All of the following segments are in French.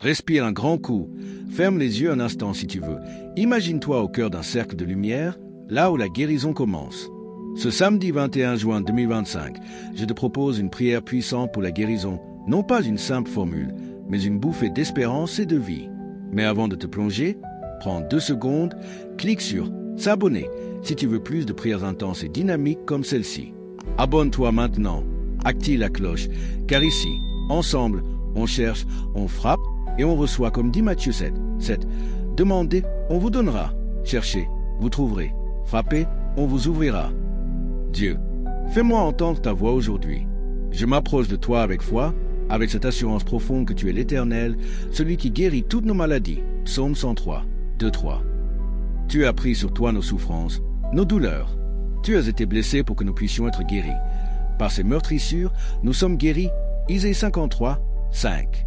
Respire un grand coup. Ferme les yeux un instant si tu veux. Imagine-toi au cœur d'un cercle de lumière, là où la guérison commence. Ce samedi 21 juin 2025, je te propose une prière puissante pour la guérison. Non pas une simple formule, mais une bouffée d'espérance et de vie. Mais avant de te plonger, prends 2 secondes, clique sur « S'abonner » si tu veux plus de prières intenses et dynamiques comme celle-ci. Abonne-toi maintenant, active la cloche, car ici, ensemble, on cherche, on frappe et on reçoit comme dit Matthieu 7. Demandez, on vous donnera. Cherchez, vous trouverez. Frappez, on vous ouvrira. Dieu, fais-moi entendre ta voix aujourd'hui. Je m'approche de toi avec foi, avec cette assurance profonde que tu es l'Éternel, celui qui guérit toutes nos maladies. Psaume 103, 2-3. Tu as pris sur toi nos souffrances, nos douleurs. Tu as été blessé pour que nous puissions être guéris. Par ces meurtrissures, nous sommes guéris. Isaïe 53, 5.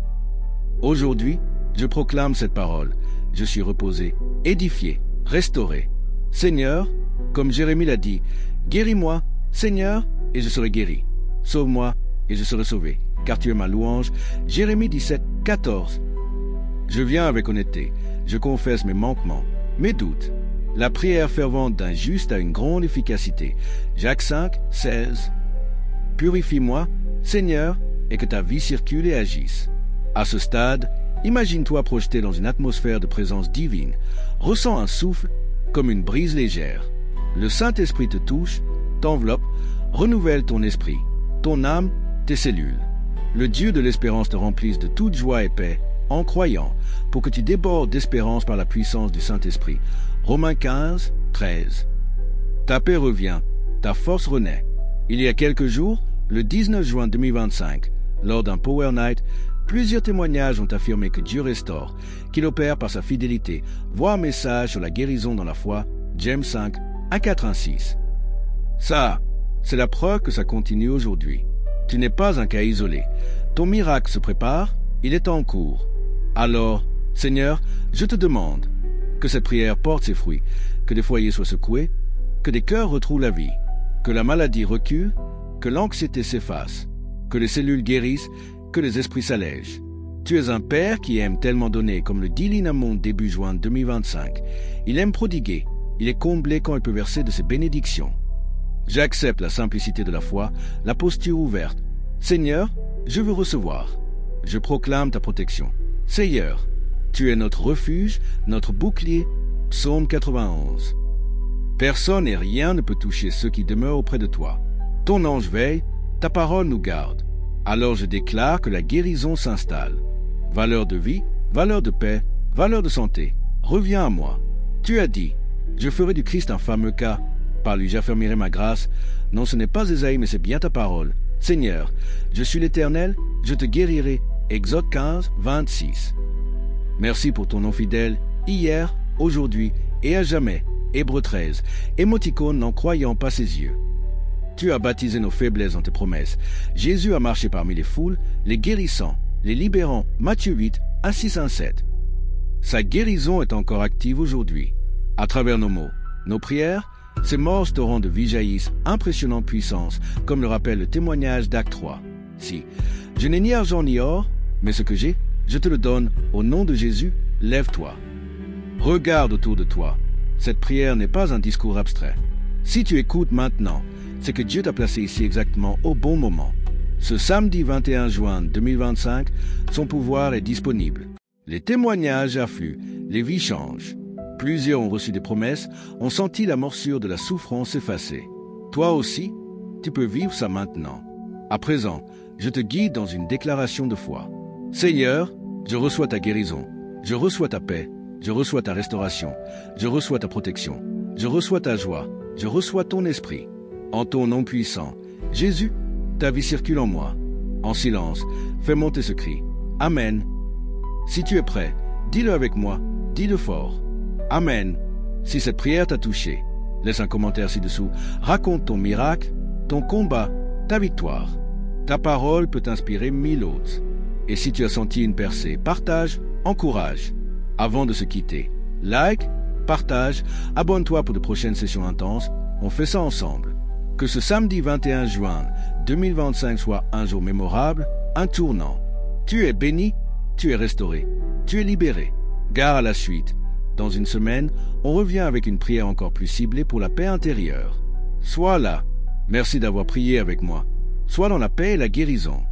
Aujourd'hui, je proclame cette parole. Je suis reposé, édifié, restauré. Seigneur, comme Jérémie l'a dit, guéris-moi, Seigneur, et je serai guéri. Sauve-moi, et je serai sauvé, car tu es ma louange. Jérémie 17, 14. Je viens avec honnêteté. Je confesse mes manquements, mes doutes. La prière fervente d'un juste a une grande efficacité. Jacques 5, 16. Purifie-moi, Seigneur, et que ta vie circule et agisse. À ce stade, imagine-toi projeté dans une atmosphère de présence divine. Ressens un souffle comme une brise légère. Le Saint-Esprit te touche, t'enveloppe, renouvelle ton esprit, ton âme, tes cellules. Le Dieu de l'espérance te remplisse de toute joie et paix en croyant pour que tu débordes d'espérance par la puissance du Saint-Esprit. Romains 15, 13. Ta paix revient, ta force renaît. Il y a quelques jours, le 19 juin 2025, lors d'un Power Night, plusieurs témoignages ont affirmé que Dieu restaure, qu'il opère par sa fidélité. Vois un message sur la guérison dans la foi, James 5, 1-4-1-6. Ça, c'est la preuve que ça continue aujourd'hui. Tu n'es pas un cas isolé. Ton miracle se prépare, il est en cours. Alors, Seigneur, je te demande que cette prière porte ses fruits, que des foyers soient secoués, que des cœurs retrouvent la vie, que la maladie recule, que l'anxiété s'efface, que les cellules guérissent, que les esprits s'allègent. Tu es un Père qui aime tellement donner, comme le dit Linamont début juin 2025. Il aime prodiguer, il est comblé quand il peut verser de ses bénédictions. J'accepte la simplicité de la foi, la posture ouverte. Seigneur, je veux recevoir. Je proclame ta protection. Seigneur, tu es notre refuge, notre bouclier. Psaume 91. Personne et rien ne peut toucher ceux qui demeurent auprès de toi. Ton ange veille, ta parole nous garde. Alors je déclare que la guérison s'installe. Valeur de vie, valeur de paix, valeur de santé, reviens à moi. Tu as dit, je ferai du Christ un fameux cas. Par lui j'affermirai ma grâce. Non, ce n'est pas Ésaïe, mais c'est bien ta parole. Seigneur, je suis l'Éternel, je te guérirai. Exode 15, 26. Merci pour ton nom fidèle, hier, aujourd'hui et à jamais. Hébreux 13. Émoticône n'en croyant pas ses yeux. Tu as baptisé nos faiblesses dans tes promesses. Jésus a marché parmi les foules, les guérissant, les libérant. Matthieu 8, 1-6-1-7. Sa guérison est encore active aujourd'hui. À travers nos mots, nos prières, ces morts torrents de vie jaillissent, impressionnante puissance, comme le rappelle le témoignage d'Acte 3. Si, je n'ai ni argent ni or, mais ce que j'ai, je te le donne. Au nom de Jésus, lève-toi. Regarde autour de toi. Cette prière n'est pas un discours abstrait. Si tu écoutes maintenant, c'est que Dieu t'a placé ici exactement au bon moment. Ce samedi 21 juin 2025, son pouvoir est disponible. Les témoignages affluent, les vies changent. Plusieurs ont reçu des promesses, ont senti la morsure de la souffrance effacer. Toi aussi, tu peux vivre ça maintenant. À présent, je te guide dans une déclaration de foi. Seigneur, je reçois ta guérison, je reçois ta paix, je reçois ta restauration, je reçois ta protection, je reçois ta joie, je reçois ton esprit. En ton nom puissant, Jésus, ta vie circule en moi. En silence, fais monter ce cri. Amen. Si tu es prêt, dis-le avec moi, dis-le fort. Amen. Si cette prière t'a touché, laisse un commentaire ci-dessous. Raconte ton miracle, ton combat, ta victoire. Ta parole peut inspirer 1000 autres. Et si tu as senti une percée, partage, encourage. Avant de se quitter, like, partage, abonne-toi pour de prochaines sessions intenses. On fait ça ensemble. Que ce samedi 21 juin 2025 soit un jour mémorable, un tournant. Tu es béni, tu es restauré, tu es libéré. Gare à la suite. Dans une semaine, on revient avec une prière encore plus ciblée pour la paix intérieure. Sois là. Merci d'avoir prié avec moi. Sois dans la paix et la guérison.